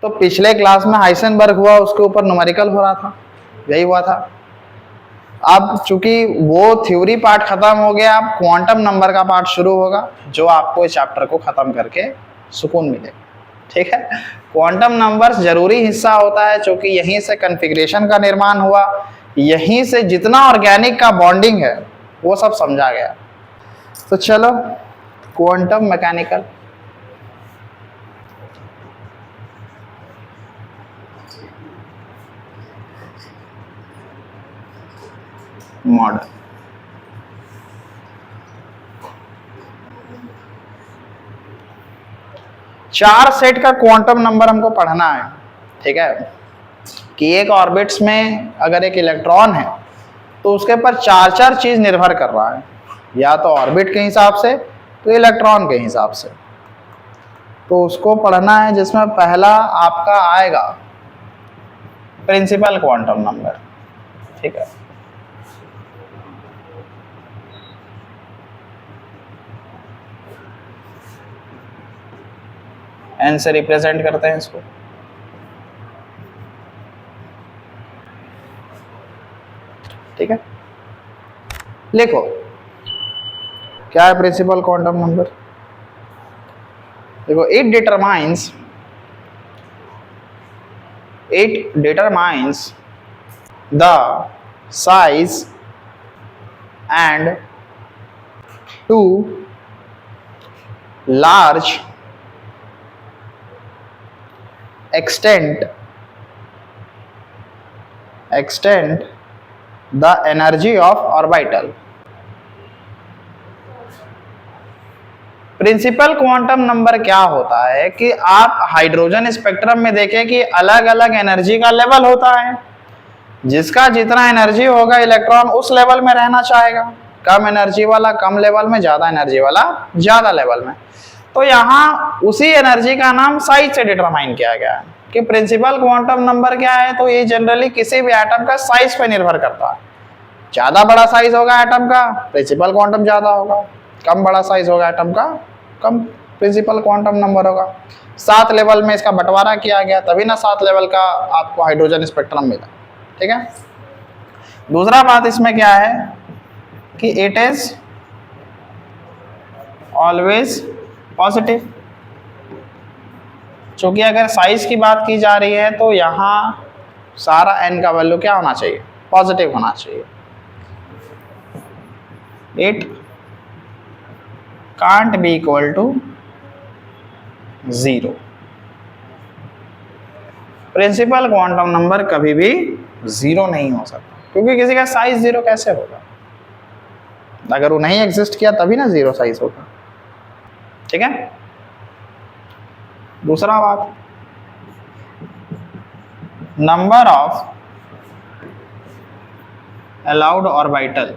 तो पिछले क्लास में हाइसेनबर्ग हुआ, उसके ऊपर न्यूमेरिकल हो रहा था, यही हुआ था। अब चूंकि वो थ्योरी पार्ट खत्म हो गया, अब क्वांटम नंबर का पार्ट शुरू होगा, जो आपको इस चैप्टर को खत्म करके सुकून मिलेगा। ठीक है, क्वांटम नंबर्स जरूरी हिस्सा होता है, क्योंकि यहीं से कॉन्फ़िगरेशन का निर्माण हुआ, यहीं से जितना ऑर्गेनिक का बॉन्डिंग है वो सब समझा गया। तो चलो क्वांटम मैकेनिकल, मॉडल। चार सेट का क्वांटम नंबर हमको पढ़ना है। ठीक है, कि एक ऑर्बिट्स में अगर एक इलेक्ट्रॉन है तो उसके पर चार चार चीज निर्भर कर रहा है, या तो ऑर्बिट के हिसाब से, तो इलेक्ट्रॉन के हिसाब से। तो उसको पढ़ना है, जिसमें पहला आपका आएगा प्रिंसिपल क्वांटम नंबर। ठीक है, एन से रिप्रेजेंट करते हैं इसको। ठीक है, लिखो क्या है प्रिंसिपल क्वांटम नंबर। देखो, it determines the size and to large extent the energy of orbital। Principal quantum number क्या होता है कि आप हाइड्रोजन स्पेक्ट्रम में देखें कि अलग अलग एनर्जी का लेवल होता है, जिसका जितना एनर्जी होगा इलेक्ट्रॉन उस लेवल में रहना चाहेगा, कम एनर्जी वाला कम लेवल में, ज्यादा एनर्जी वाला ज्यादा लेवल में। तो यहाँ उसी एनर्जी का नाम साइज से डिटरमाइन किया गया है कि प्रिंसिपल क्वांटम नंबर क्या है। तो ये जनरली किसी भी एटम का साइज पे निर्भर करता है। ज्यादा बड़ा साइज होगा एटम का, प्रिंसिपल क्वांटम ज्यादा होगा, कम बड़ा साइज होगा एटम का, कम प्रिंसिपल क्वांटम नंबर होगा। 7 लेवल में इसका बंटवारा किया गया, तभी ना 7 लेवल का आपको हाइड्रोजन स्पेक्ट्रम मिला। ठीक है, दूसरा बात इसमें क्या है कि इट इज ऑलवेज पॉजिटिव। क्योंकि अगर साइज की बात की जा रही है तो यहाँ सारा n का वैल्यू क्या होना चाहिए, पॉजिटिव होना चाहिए। It can't be equal to 0। Principal quantum number कभी भी 0 नहीं हो सकता, क्योंकि किसी का साइज 0 कैसे होगा, अगर वो नहीं एग्जिस्ट किया तभी ना 0 साइज होगा। ठीक है, दूसरा बात, number of allowed orbital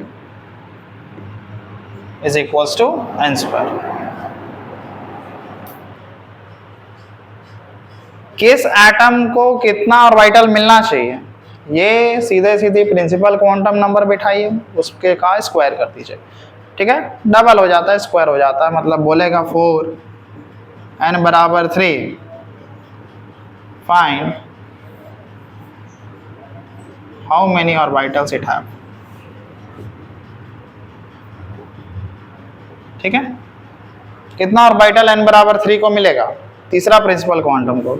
is equals to n square. किस एटम को कितना ऑर्बिटल मिलना चाहिए, ये सीधे सीधे प्रिंसिपल क्वांटम नंबर बिठाइए, उसके का स्क्वायर कर दीजिए। ठीक है, डबल हो जाता है, स्क्वायर हो जाता है, मतलब बोलेगा 4 n बराबर 3 find how many orbitals it have. ठीक है, कितना ऑर्बिटल n बराबर 3 को मिलेगा, तीसरा प्रिंसिपल क्वांटम को,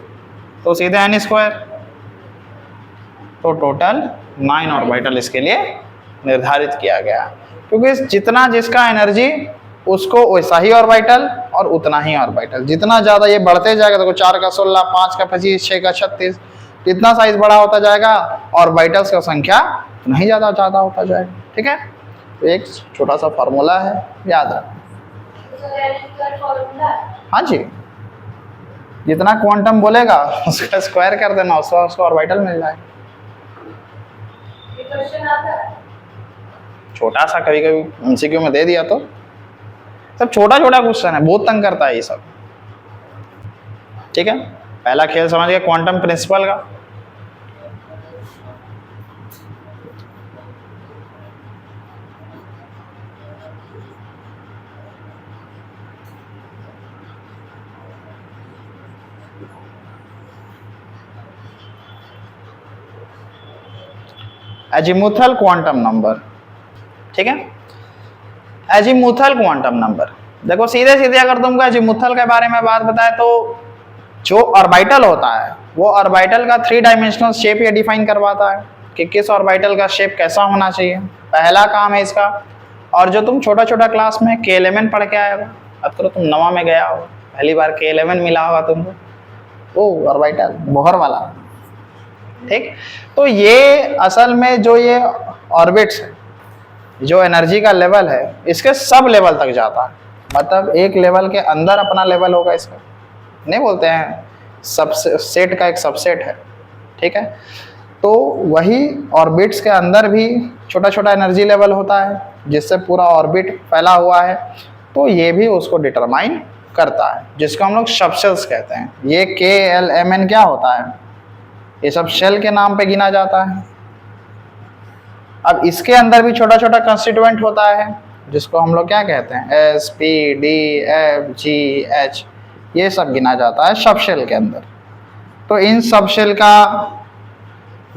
तो सीधे n स्क्वायर, तो टोटल 9 ऑर्बिटल इसके लिए निर्धारित किया गया, क्योंकि जितना जिसका एनर्जी उसको वैसा ही ऑर्बिटल और उतना ही ऑर्बिटल। जितना ज्यादा ये बढ़ते जाएगा, देखो 4 का 16, 5 का 25, 6 का 36, जितना साइज बड़ा होता जाएगा ऑर्बिटल्स का संख्या नहीं ज्यादा ज्यादा होता जाएगा। ठीक है, तो एक छोटा सा फॉर्मूला है, याद रखना। हाँ जी, जितना क्वांटम बोलेगा उसका स्क्वायर कर देना, उसको ऑर्बिटल मिल जाए। छोटा सा कभी कभी एमसीक्यू में दे दिया तो सब छोटा छोटा क्वेश्चन है, बहुत तंग करता है ये सब। ठीक है, पहला खेल समझ गए क्वांटम प्रिंसिपल का। एजीमुथल क्वांटम नंबर, ठीक है। एजीमुथल क्वांटम नंबर, देखो सीधे सीधे अगर तुमको एजीमुथल के बारे में बात बताए तो जो ऑर्बिटल होता है वो ऑर्बिटल का 3 डायमेंशनल शेप ये डिफाइन करवाता है कि किस ऑर्बिटल का शेप कैसा होना चाहिए, पहला काम है इसका। और जो तुम छोटा छोटा क्लास में K11 पढ़ के आए हो, अब तो तुम नवा में गया हो, पहली बार K11 मिला होगा तुमको, ओ ऑर्बिटल बोहर वाला, ठीक। तो ये असल में जो ये ऑर्बिट्स है, जो एनर्जी का लेवल है, इसके सब लेवल तक जाता है, मतलब एक लेवल के अंदर अपना लेवल होगा इसका, नहीं बोलते हैं सबसेट का एक सबसेट है, ठीक है। तो वही ऑर्बिट्स के अंदर भी छोटा छोटा एनर्जी लेवल होता है जिससे पूरा ऑर्बिट फैला हुआ है, तो ये भी उसको डिटरमाइन करता है, जिसको हम लोग सबशेल्स कहते हैं। ये KLMN क्या होता है, ये सब शेल के नाम पे गिना जाता है। अब इसके अंदर भी छोटा छोटा कंस्टिट्यूएंट होता है जिसको हम लोग क्या कहते हैं, S P D F G H, ये सब गिना जाता है सब शेल के अंदर। तो इन सब शेल का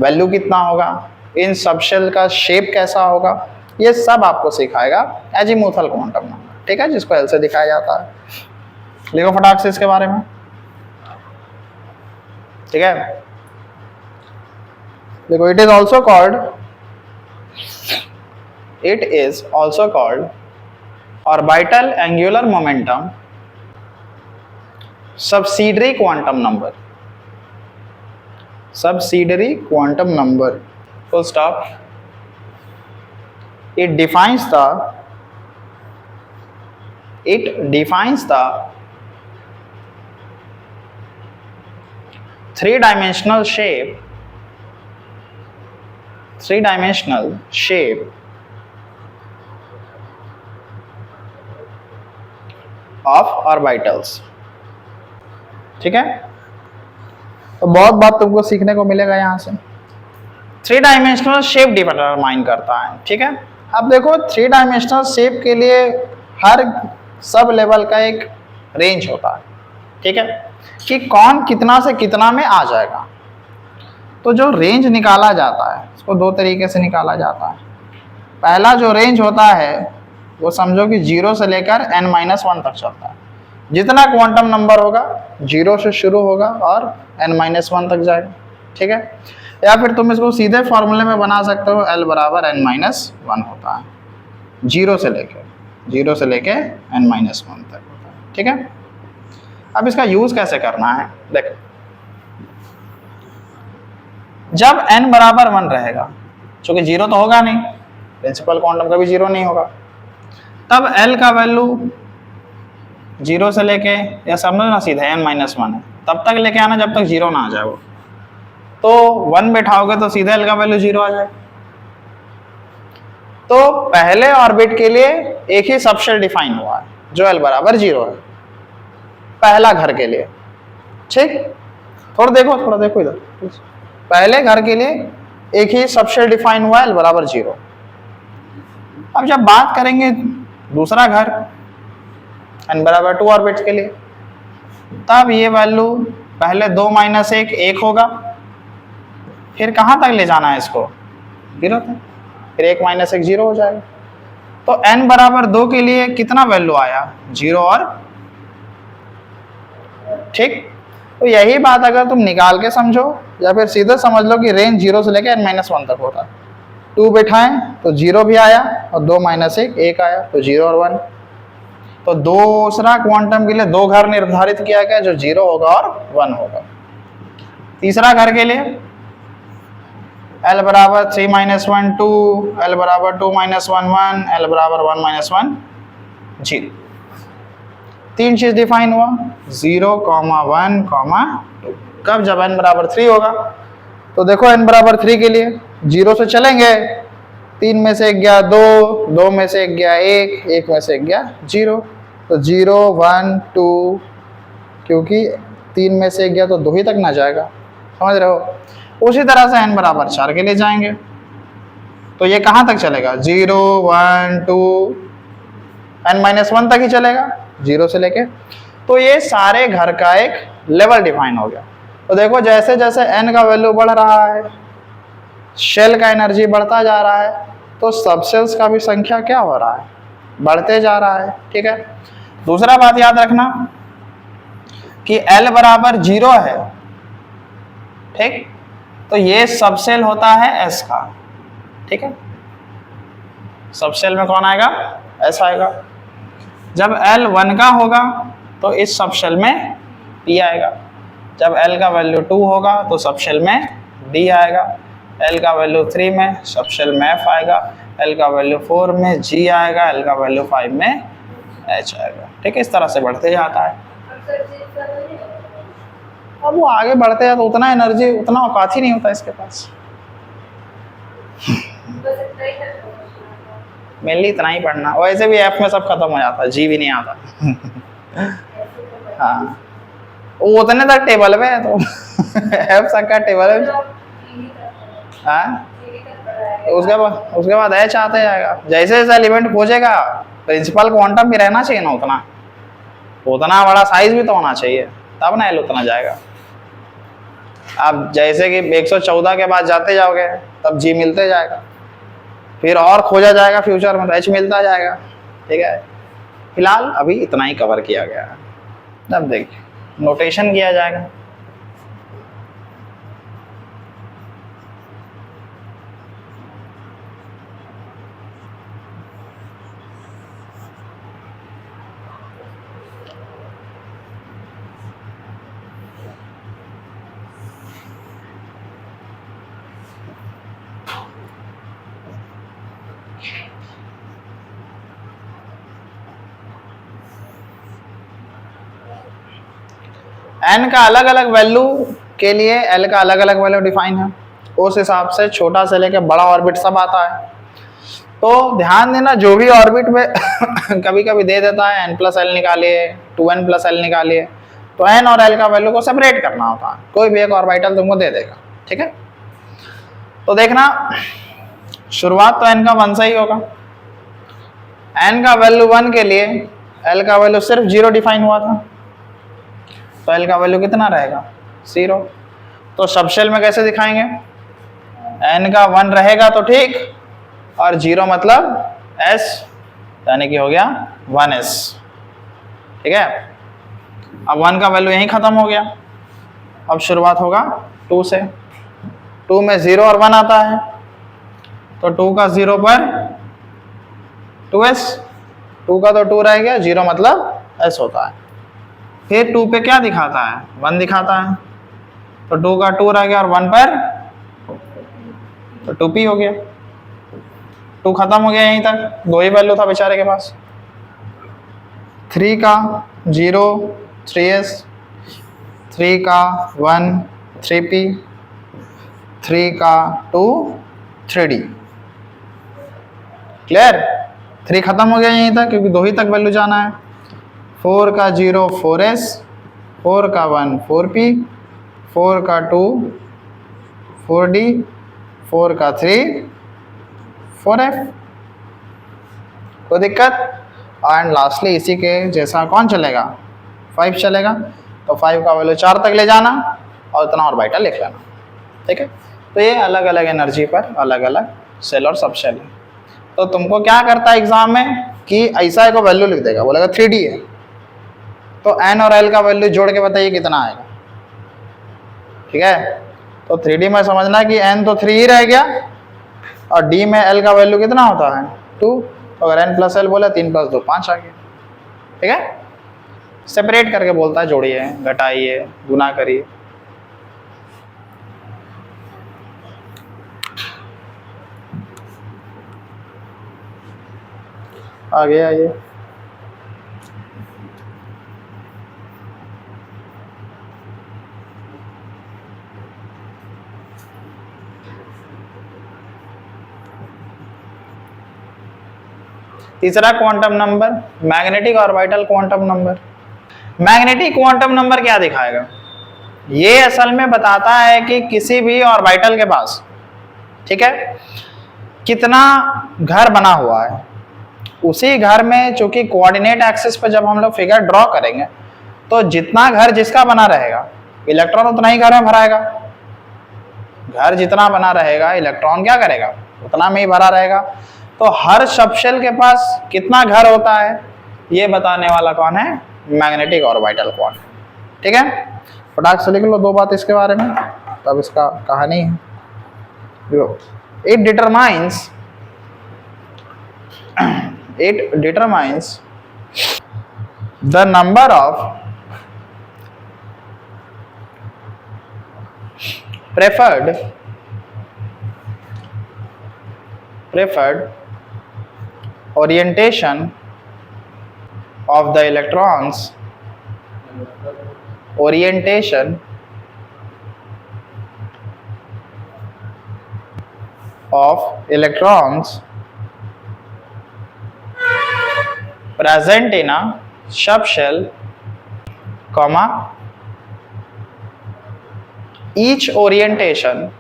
वैल्यू कितना होगा, इन सब शेल का शेप कैसा होगा, ये सब आपको सिखाएगा एजीमुथल क्वांटम नंबर, ठीक है, जिसको L से दिखाया जाता है। लिखो फटाक से इसके बारे में, ठीक है। देखो it is also called orbital angular momentum subsidiary quantum number, full stop. It defines the 3-dimensional shape of orbitals, ठीक है। तो बहुत बात तुमको सीखने को मिलेगा यहाँ से। 3 डायमेंशनल शेप डिटरमाइन करता है, ठीक है। अब देखो 3 डायमेंशनल शेप के लिए हर सब लेवल का एक रेंज होता है, ठीक है, कि कौन कितना से कितना में आ जाएगा। तो जो रेंज निकाला जाता है उसको 2 तरीके से निकाला जाता है। पहला जो रेंज होता है वो समझो कि 0 से लेकर n-1 तक चलता है। जितना क्वांटम नंबर होगा 0 से शुरू होगा और n-1 तक जाएगा, ठीक है। या फिर तुम इसको सीधे फॉर्मूले में बना सकते हो, L बराबर n-1 होता है, 0 से लेके n-1 तक होता है, ठीक है। अब इसका यूज कैसे करना है, देखो जब n बराबर 1 रहेगा, क्योंकि 0 तो होगा नहीं, प्रिंसिपल क्वांटम का भी 0 नहीं होगा, तब L का वैल्यू 0 से लेके, या समझो ना सीधे n-1 है, तब तक लेके आना जब तक 0 ना आ जाए वो। तो 1 बैठाओगे तो सीधे L का वैल्यू 0 आ जाए। तो पहले ऑर्बिट के लिए एक ही सबशेल डिफाइन हुआ है जो L बराबर 0 है, पहला घर के लिए, ठीक। थोड़ा देखो इधर, पहले घर के लिए एक ही सबशेल डिफाइन हुआ है L बराबर 0। अब जब बात करेंगे दूसरा घर n बराबर 2 ऑर्बिट्स के लिए, तब ये वैल्यू पहले 2 - 1 1 होगा, फिर कहाँ तक ले जाना है इसको, 0 तक, फिर 1 - 1 0 हो जाएगा। तो n बराबर 2 के लिए कितना वैल्यू आया, 0 और, ठीक। तो यही बात अगर तुम निकाल के समझो या फिर सीधे समझ लो कि रेंज 0 से लेकर n-1 तक होता है। 2 बैठाएं तो 0 भी आया और 2 - 1 1 आया, तो 0 और 1। तो दूसरा क्वांटम के लिए 2 घर निर्धारित किया गया जो 0 होगा और 1 होगा। तीसरा घर के लिए L बराबर 3 - 1 2, L बराबर 2 - 1 1, L बराबर 1 - 1 0। 3 चीज डिफाइन हुआ, 0, 1, 2। कब, जब n बराबर 3 होगा। तो देखो n बराबर 3 के लिए 0 से चलेंगे, 3 में से 1 गया 2, 2 में से 1 गया 1, 1 में से 1 गया 0। तो 0 1 2, क्योंकि 3 में से 1 गया तो 2 ही तक ना जाएगा, समझ रहे हो। उसी तरह से n बराबर 4 के लिए जाएंगे तो ये कहाँ तक चलेगा, 0 1 2, n-1 तक ही चलेगा 0 से लेके। तो ये सारे घर का एक लेवल डिफाइन हो गया। तो देखो जैसे जैसे n का वैल्यू बढ़ रहा है शेल का एनर्जी बढ़ता जा रहा है, तो सबसेल्स का भी संख्या क्या हो रहा है, बढ़ते जा रहा है। ठीक है, दूसरा बात याद रखना कि L बराबर 0 है, ठीक, तो ये सबसेल होता है S का। ठीक है, सबसेल में कौन आएगा, S आएगा। जब L 1 का होगा तो इस सबसेल में P आएगा, जब L का वैल्यू 2 होगा तो सबसेल में D आएगा, L का वैल्यू 3 में सबसेल में F आएगा, L का वैल्यू 4 में G आएगा, L का वैल्यू 5 में H आएगा। ठीक है, इस तरह से बढ़ते जाता है। अब वो आगे बढ़ते हैं तो उतना एनर्जी, उतना औकात ही नहीं होता इसके पास। मेनली इतना ही पढ़ना, वैसे भी F में सब खत्म हो जाता है, G भी नहीं आता। हाँ, वो उतने तक टेबल में है तो F तक का टेबल है। हाँ, उसके बाद H आते जाएगा। जैसे जैसे एलिमेंट खोजेगा, प्रिंसिपल क्वांटम भी रहना चाहिए ना, उतना बड़ा साइज भी तो होना चाहिए, तब ना L उतना जाएगा। आप जैसे कि 114 के बाद जाते जाओगे तब G मिलते जाएगा, फिर और खोजा जाएगा फ्यूचर में तो H मिलता जाएगा। ठीक है, फिलहाल अभी इतना ही कवर किया गया है। अब देखिए नोटेशन किया जाएगा। n का अलग अलग वैल्यू के लिए L का अलग अलग वैल्यू डिफाइन है, उस हिसाब से छोटा से लेकर बड़ा ऑर्बिट सब आता है। तो ध्यान देना, जो भी ऑर्बिट में कभी कभी दे देता है n+L निकालिए, 2n+L निकालिए, तो n और L का वैल्यू को सेपरेट करना होता है, कोई भी एक ऑर्बिटल तुमको दे देगा। ठीक है, तो देखना शुरुआत तो n का 1 से ही होगा। n का वैल्यू 1 के लिए L का वैल्यू सिर्फ 0 डिफाइन हुआ था, तो L का वैल्यू कितना रहेगा, 0। तो सबसेल में कैसे दिखाएंगे, n का 1 रहेगा तो ठीक, और 0 मतलब S, यानी कि हो गया 1S। ठीक है, अब 1 का वैल्यू यहीं खत्म हो गया। अब शुरुआत होगा 2 से, 2 में 0 और 1 आता है, तो 2 का 0 पर 2S, 2 का तो 2 रह गया, 0 मतलब S होता है। फिर 2 पे क्या दिखाता है, 1 दिखाता है, तो 2 का 2 रह गया और 1 पर तो 2P हो गया। 2 खत्म हो गया यहीं तक, 2 ही वैल्यू था बेचारे के पास। 3 का 0 3S, 3 का 1 3P, 3 का 2 3D। क्लियर, 3 खत्म हो गया यहीं तक क्योंकि 2 ही तक वैल्यू जाना है। 4 का 0 4S, 4 का 1 4P, 4 का 2 4D, 4 का 3 4F। कोई दिक्कत? एंड लास्टली इसी के जैसा कौन चलेगा, 5 चलेगा, तो 5 का वैल्यू 4 तक ले जाना और इतना ऑर्बिटल लिख लेना। ठीक है, तो ये अलग अलग एनर्जी पर अलग अलग सेल और सब सेल है। तो तुमको क्या करता है एग्जाम में कि ऐसा एक वैल्यू लिख देगा, बोलेगा 3D है, तो n और l का वैल्यू जोड़ के बताइए कितना आएगा। ठीक है, तो 3D में समझना कि n तो 3 ही रह गया और d में l का वैल्यू कितना होता है 2, तो अगर n+L बोले 3 + 2 5 आ गया। ठीक है, सेपरेट करके बोलता है, जोड़िए, घटाइए, गुना करिए। आगे आइए। तीसरा quantum number magnetic orbital quantum number. Magnetic quantum number क्या दिखाएगा, ये असल में बताता है कि किसी भी ऑर्बिटल के पास, ठीक है, कितना घर बना हुआ है। उसी घर में चूंकि कोऑर्डिनेट एक्सिस पे जब हम लोग फिगर ड्रॉ करेंगे तो जितना घर जिसका बना रहेगा इलेक्ट्रॉन उतना ही घर में भराएगा। घर जितना बना रहेगा इलेक्ट्रॉन क्या करेगा, उतना में ही भरा रहेगा। तो हर सबशेल के पास कितना घर होता है ये बताने वाला कौन है, मैग्नेटिक ऑर्बिटल कौन है। ठीक है, फटाक से लिख लो 2 बात इसके बारे में, तब इसका कहानी है। it determines the number of preferred orientation of the electrons, orientation of electrons present in a subshell, comma, each orientation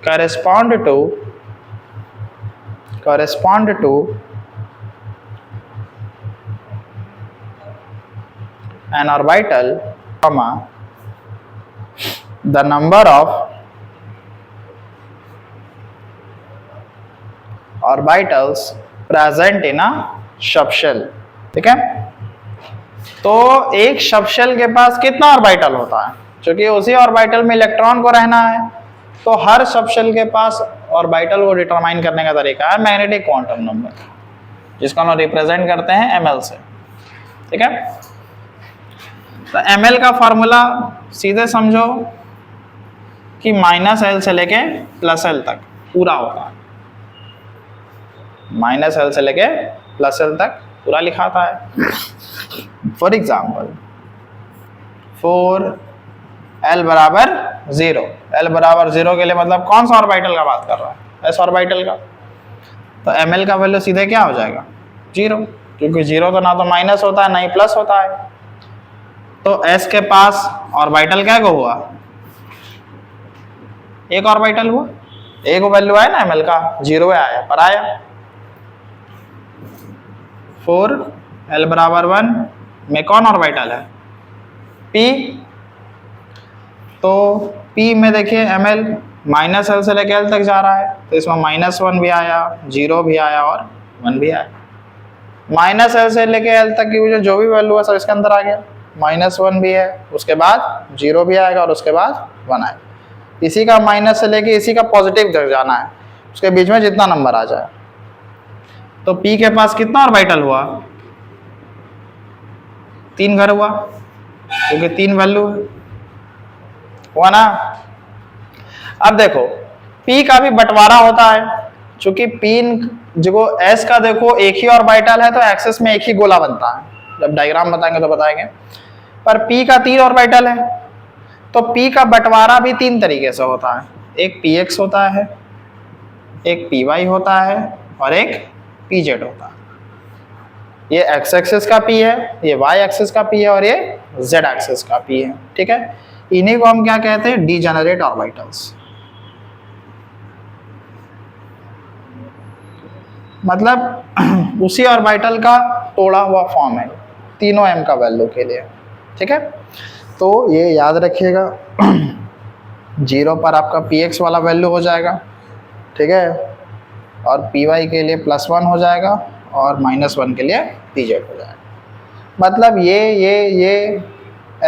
correspond to an orbital, comma, the number of orbitals present in a subshell। ठीक है, तो एक subshell के पास कितना orbital होता है, क्योंकि उसी ऑर्बिटल में इलेक्ट्रॉन को रहना है, तो हर सबशेल के पास ऑर्बिटल को डिटरमाइन करने का तरीका है मैग्नेटिक क्वांटम नंबर, जिसको हम रिप्रेजेंट करते हैं ml से। ठीक है, तो ml का फॉर्मूला सीधे समझो कि -L से लेके +L तक पूरा होता है, -L से लेके +L तक पूरा लिखाता है। फॉर एग्जाम्पल 4l बराबर 0, l बराबर 0 के लिए मतलब कौन सा ऑर्बिटल का बात कर रहा है, s ऑर्बिटल का। तो ml का वैल्यू सीधे क्या हो जाएगा 0, क्योंकि 0 तो ना तो माइनस होता है ना ही प्लस होता है। तो s के पास ऑर्बिटल क्या को हुआ, एक ऑर्बिटल हुआ, एक वैल्यू आया ना ml का 0 आया पर आया। 4l बराबर 1 में कौन ऑर्बिटल है p, तो p में देखिए ml -L से लेके L तक जा रहा है, तो इसमें -1 भी आया, 0 भी आया और 1 भी आया। -L से लेके L तक की जो भी वैल्यू है सब इसके अंदर आ गया, -1 भी है, उसके बाद 0 भी आएगा और उसके बाद 1 आएगा। इसी का माइनस से लेके इसी का पॉजिटिव तक जाना है, उसके बीच में जितना नंबर आ जाए। तो p के पास कितना ऑर्बिटल हुआ, 3 घर हुआ, क्योंकि 3 वैल्यू हुआ ना। अब देखो p का भी बंटवारा होता है, क्योंकि p जो s का देखो एक ही ऑर्बिटल है तो एक्सिस में एक ही गोला बनता है, जब डायग्राम बताएंगे तो बताएंगे। पर p का 3 ऑर्बिटल है, तो p का बंटवारा भी 3 तरीके से होता है, एक px होता है, एक py होता है और एक pz होता है। ये x एक्सिस का p है, ये y एक्सिस का p है और ये z एक्सिस का p है। ठीक है, इन्हीं को हम क्या कहते हैं, डीजेनरेट ऑर्बिटल्स। मतलब उसी ऑर्बिटल का तोड़ा हुआ फॉर्म है तीनों m का वैल्यू के लिए। ठीक है, तो ये याद रखिएगा 0 पर आपका px वाला वैल्यू हो जाएगा, ठीक है, और py के लिए +1 हो जाएगा और -1 के लिए pz हो जाएगा। मतलब ये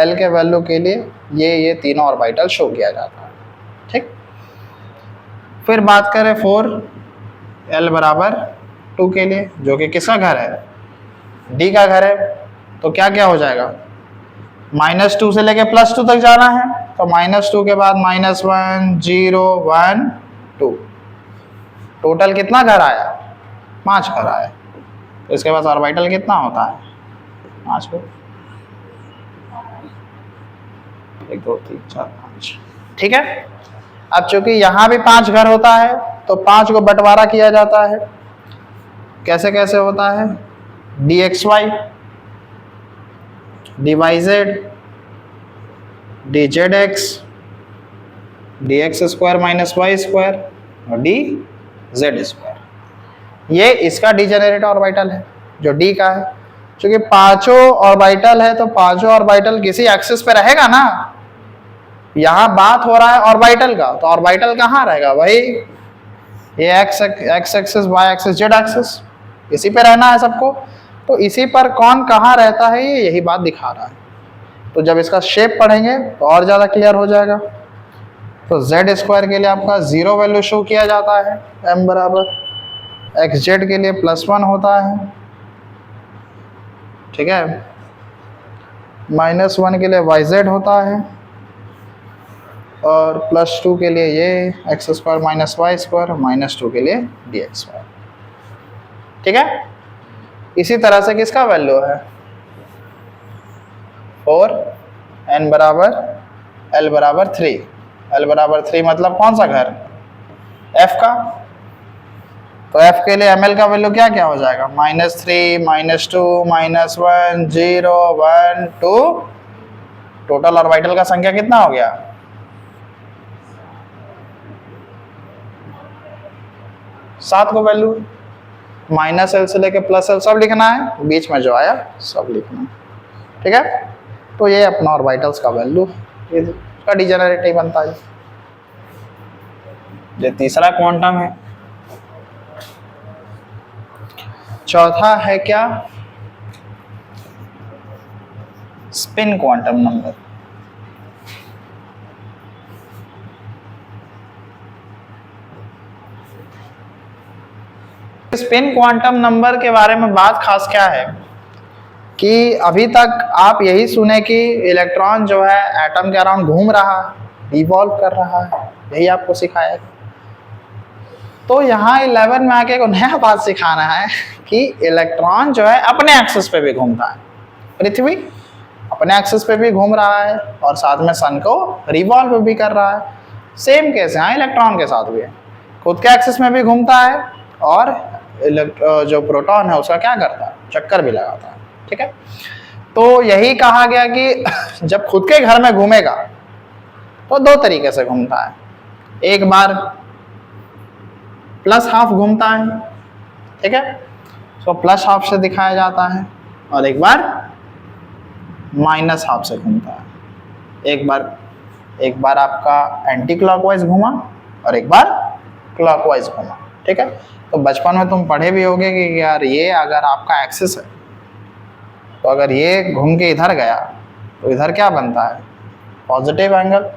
l के वैल्यू के लिए ये तीनों ऑर्बिटल शो किया जाता है। ठीक, फिर बात करें 4l बराबर 2 के लिए, जो कि किसका घर है, d का घर है, तो क्या क्या हो जाएगा, -2 से लेके +2 तक जाना है, तो -2 के बाद -1 0 1 2, टोटल कितना घर आया, 5 घर आया। तो इसके पास ऑर्बिटल कितना होता है, 5 को, 1 2 3 4 5। ठीक है, अब चूंकि यहाँ भी 5 घर होता है तो 5 को बंटवारा किया जाता है। कैसे कैसे होता है, dxy dyz dzx dx² - y² और dz²। ये इसका डीजेनरेट ऑर्बिटल है जो d का है, क्योंकि पांचों ऑर्बिटल है तो पांचों ऑर्बिटल किसी एक्सिस पे रहेगा ना। यहां बात हो रहा है ऑर्बिटल का, तो ऑर्बिटल कहाँ रहेगा भाई, ये x axis, y axis, z axis, इसी पे रहना है सबको। तो इसी पर कौन कहाँ रहता है ये यही बात दिखा रहा है। तो जब इसका शेप पढ़ेंगे तो और ज्यादा क्लियर हो जाएगा। तो जेड स्क्वायर के लिए आपका 0 वैल्यू शो किया जाता है, m बराबर एक्स जेड के लिए +1 होता है, ठीक है। -1 के लिए वाई जेड होता है, और +2 के लिए ये x square minus y square, -2 के लिए dx वाई, ठीक है। इसी तरह से किसका वैल्यू है 4, n बराबर l बराबर 3, l बराबर 3 मतलब कौन सा घर, f का। तो f के लिए ml का वैल्यू क्या क्या हो जाएगा, -3, -2, -1, 0, 1, 2, टोटल ऑर्बिटल का संख्या कितना हो गया, 7 को वैल्यू, -l से लेके +l सब लिखना है, बीच में जो आया सब लिखना है, ठीक है। तो ये अपना ऑर्बिटल्स का वैल्यू, ये इसका डिजेनरेटिव बनता है। ये तीसरा क्वांटम है। चौथा है क्या, spin quantum number. Spin quantum number के बारे में बात खास क्या है कि अभी तक आप यही सुने कि इलेक्ट्रॉन जो है एटम के अराउंड घूम रहा है, रिवॉल्व कर रहा है, यही आपको सिखाया। तो यहाँ 11 में आके को नया बात सिखाना है कि इलेक्ट्रॉन जो है अपने एक्सिस पे भी घूमता है, पृथ्वी अपने एक्सिस पे भी घूम रहा है और साथ में सन को रिवॉल्व भी कर रहा है। सेम केस है इलेक्ट्रॉन के साथ भी है, खुद के एक्सिस में भी घूमता है और जो प्रोटॉन है उसका क्या करता है, चक्कर भी लगाता है, ठीक है। तो यही कहा गया कि जब खुद के घर में घूमेगा तो दो तरीके से घूमता है, एक बार +½ घूमता है, ठीक है, तो +½ से दिखाया जाता है, और एक बार -½ से घूमता है। एक बार आपका एंटी क्लॉकवाइज घूमा और एक बार क्लॉकवाइज घूमा, ठीक है। तो बचपन में तुम पढ़े भी होगे कि यार ये अगर आपका एक्सिस है तो अगर ये घूम के इधर गया तो इधर क्या बनता है, पॉजिटिव एंगल,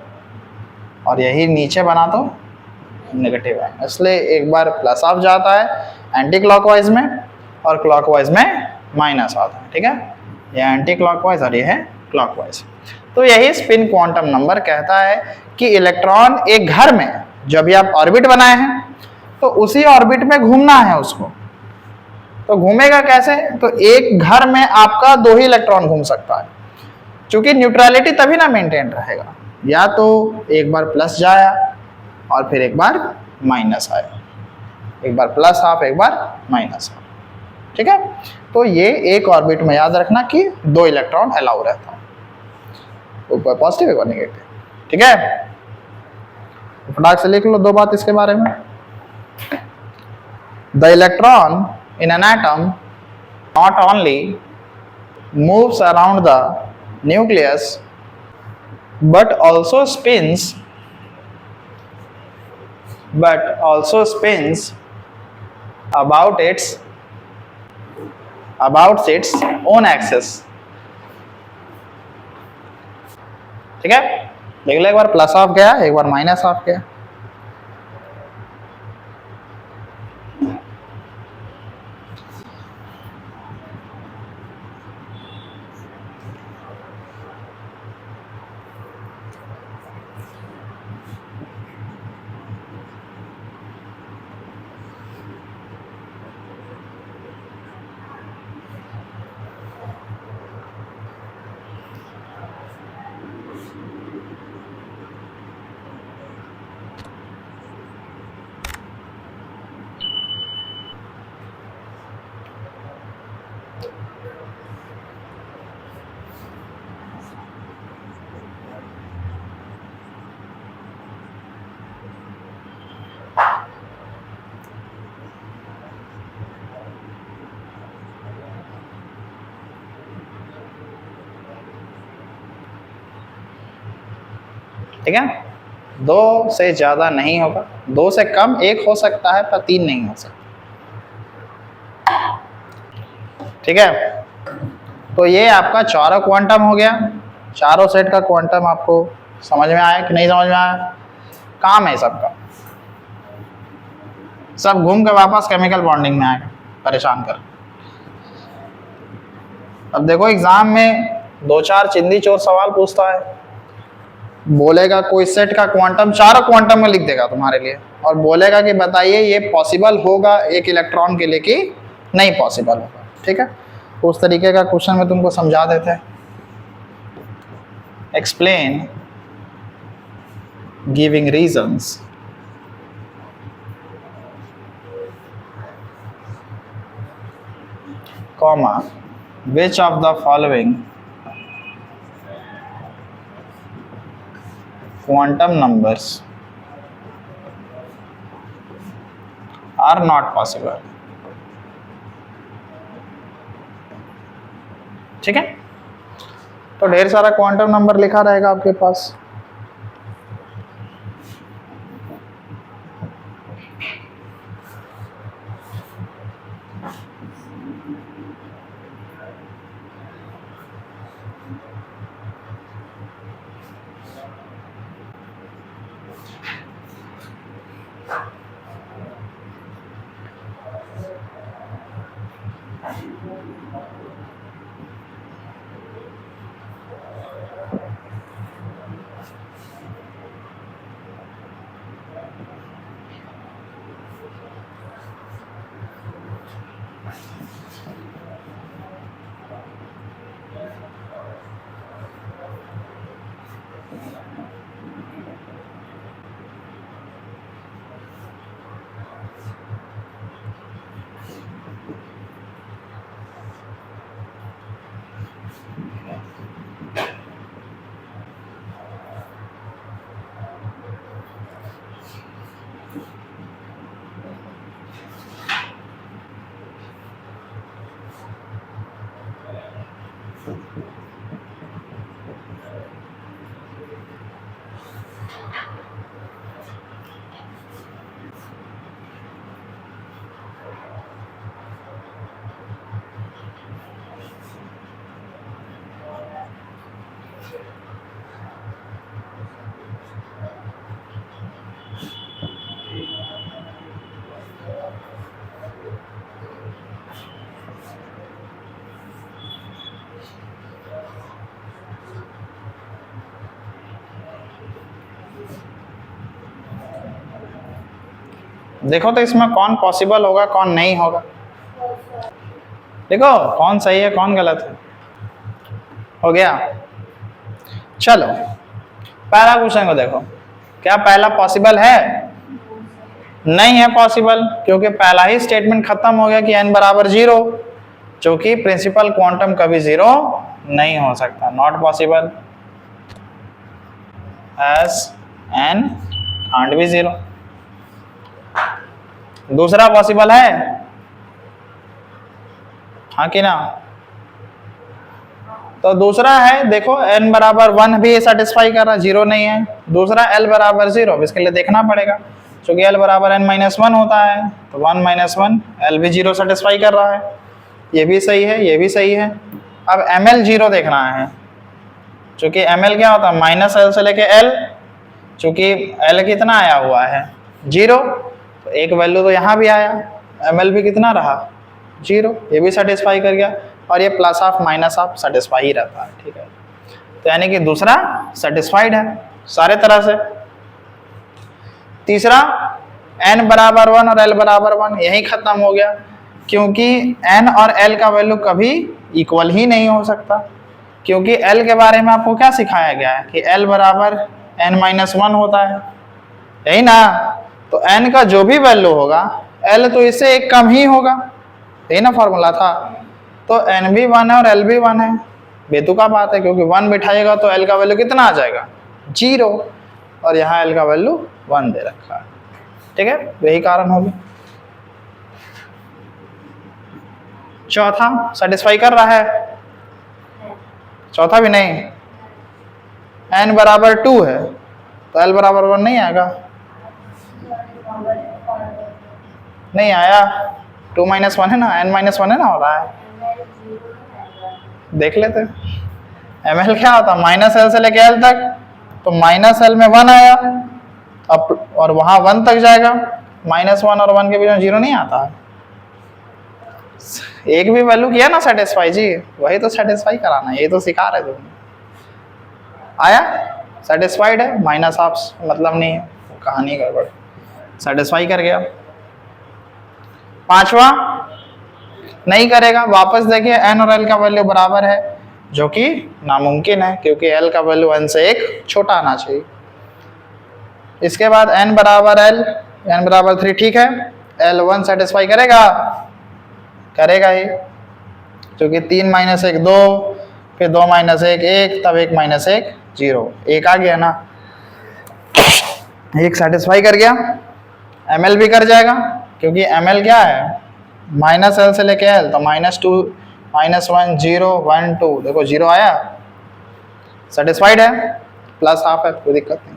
और यही नीचे बना तो नेगेटिव एंगल। इसलिए एक बार +½ जाता है एंटी क्लॉकवाइज में और क्लॉकवाइज में माइनस आता है, ठीक है। ये एंटी क्लॉकवाइज और ये है क्लॉकवाइज। तो यही स्पिन क्वांटम नंबर कहता है कि इलेक्ट्रॉन एक घर में जब भी आप ऑर्बिट बनाए हैं तो उसी ऑर्बिट में घूमना है उसको। तो घूमेगा कैसे, तो एक घर में आपका 2 ही इलेक्ट्रॉन घूम सकता है, क्योंकि न्यूट्रलिटी तभी ना मेंटेन रहेगा, या तो एक बार प्लस जाया और फिर एक बार माइनस आया, एक बार +½ एक बार -½ ठीक है। तो ये एक ऑर्बिट में याद रखना कि 2 इलेक्ट्रॉन अलाउ रहता है, ऊपर पॉजिटिव एक बार नेगेटिव, ठीक है। फटाक से लिख लो 2 बात इसके बारे में। The electron in an atom not only moves around the nucleus but also spins about its own axis, ठीक है। देख लो, एक बार +½ गया, एक बार -½ गया। ठीक है, 2 से ज़्यादा नहीं होगा, 2 से कम 1 हो सकता है पर 3 नहीं हो सकता। ठीक है, तो ये आपका चारों क्वांटम हो गया। चारों सेट का क्वांटम आपको समझ में आया कि नहीं समझ में आया? काम है सबका, सब घूम के वापस केमिकल बॉन्डिंग में आएगा, परेशान कर। अब देखो एग्जाम में 2-4 चिंदी चोर सवाल पूछता है, बोलेगा कोई सेट का क्वांटम चारों क्वांटम में लिख देगा तुम्हारे लिए और बोलेगा कि बताइए ये पॉसिबल होगा एक इलेक्ट्रॉन के लिए कि नहीं पॉसिबल होगा। ठीक है, उस तरीके का क्वेश्चन में तुमको समझा देते हैं। Explain giving reasons comma which of the following quantum numbers are not possible। ठीक है, तो ढेर सारा क्वांटम नंबर लिखा रहेगा आपके पास। देखो तो इसमें कौन पॉसिबल होगा कौन नहीं होगा, देखो कौन सही है कौन गलत है। हो गया, चलो पहला क्वेश्चन को देखो, क्या पहला पॉसिबल है? नहीं है पॉसिबल, क्योंकि पहला ही स्टेटमेंट खत्म हो गया कि n बराबर 0, जो कि प्रिंसिपल क्वांटम कभी 0 नहीं हो सकता, not possible, S n can't be 0। दूसरा पॉसिबल है, हाँ कि ना? तो दूसरा है, देखो n बराबर 1 भी सेटिस्फाई कर रहा, 0 नहीं है। दूसरा l बराबर 0, इसके लिए देखना पड़ेगा, क्योंकि l बराबर n-1 होता है, तो 1-1 l भी 0 सेटिस्फाई कर रहा है। ये भी सही है, ये भी सही है। अब ml 0 देखना है, क्योंकि ml क्या होता है, -l से लेके l, चूंकि l कितना आया हुआ है 0, तो एक वैल्यू तो यहाँ भी आया, ml भी कितना रहा 0, ये भी सेटिस्फाई कर गया, और ये plus of minus of satisfy ही रहता है। ठीक है, तो यानी कि दूसरा सेटिस्फाइड है सारे तरह से। तीसरा n बराबर 1 और l बराबर 1, यही खत्म हो गया, क्योंकि n और l का वैल्यू कभी इक्वल ही नहीं हो सकता, क्योंकि l के बारे में आपको क्या सिखाया गया है कि l बराबर n-1 होता है, यही ना? तो n का जो भी वैल्यू होगा l तो इससे एक कम ही होगा, यही ना फॉर्मूला था। तो n भी 1 है और l भी 1 है, बेतुका बात है, क्योंकि 1 बिठाएगा तो l का वैल्यू कितना आ जाएगा 0, और यहाँ l का वैल्यू 1 दे रखा है। ठीक है, यही कारण होगी। चौथा सेटिस्फाई कर रहा है, चौथा भी नहीं, n बराबर 2 है, तो L बराबर 1 नहीं आएगा, नहीं आया, 2 माइनस 1 है ना, n माइनस 1 है ना हो रहा है, देख लेते ml क्या होता है, माइनस एल से लेके एल तक, तो माइनस एल में 1 आया, अब और वहां 1 तक जाएगा, माइनस 1 और 1 के बीच में 0 नहीं आता है। एक भी वैल्यू किया ना सेटिस्फाई जी, वही तो सेटिस्फाई कराना है, ये तो सिखा रहे तुम। आया सेटिस्फाइड है, माइनस आप मतलब नहीं है, कहानी गड़बड़, सेटिस्फाई कर गया। पांचवा नहीं करेगा, वापस देखिए n और l का वैल्यू बराबर है, जो कि नामुमकिन है क्योंकि l का वैल्यू n से एक छोटा आना चाहिए। इसके बाद n बराबर l, n बराबर 3, ठीक है, l1 सेटिस्फाई करेगा, करेगा ही, क्योंकि 3 माइनस 1 2, फिर 2 माइनस 1 1, तब 1 माइनस 1 0, 1 आ गया ना, 1 सेटिस्फाई कर गया। ml भी कर जाएगा क्योंकि ml क्या है, माइनस एल से लेके एल, तो माइनस 2 माइनस 1 0 1 2, देखो 0 आया, सेटिस्फाइड है, प्लस हाफ है, कोई दिक्कत नहीं।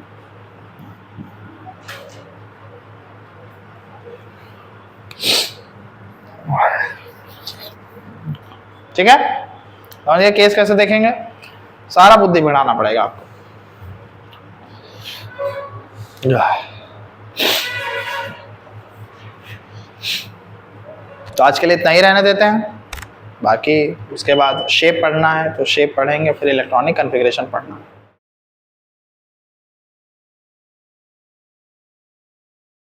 ठीक है, और ये केस कैसे देखेंगे, सारा बुद्धि बढ़ाना पड़ेगा आपको। तो आज के लिए इतना ही रहने देते हैं, बाकी उसके बाद शेप पढ़ना है तो शेप पढ़ेंगे, फिर इलेक्ट्रॉनिक कॉन्फ़िगरेशन पढ़ना है।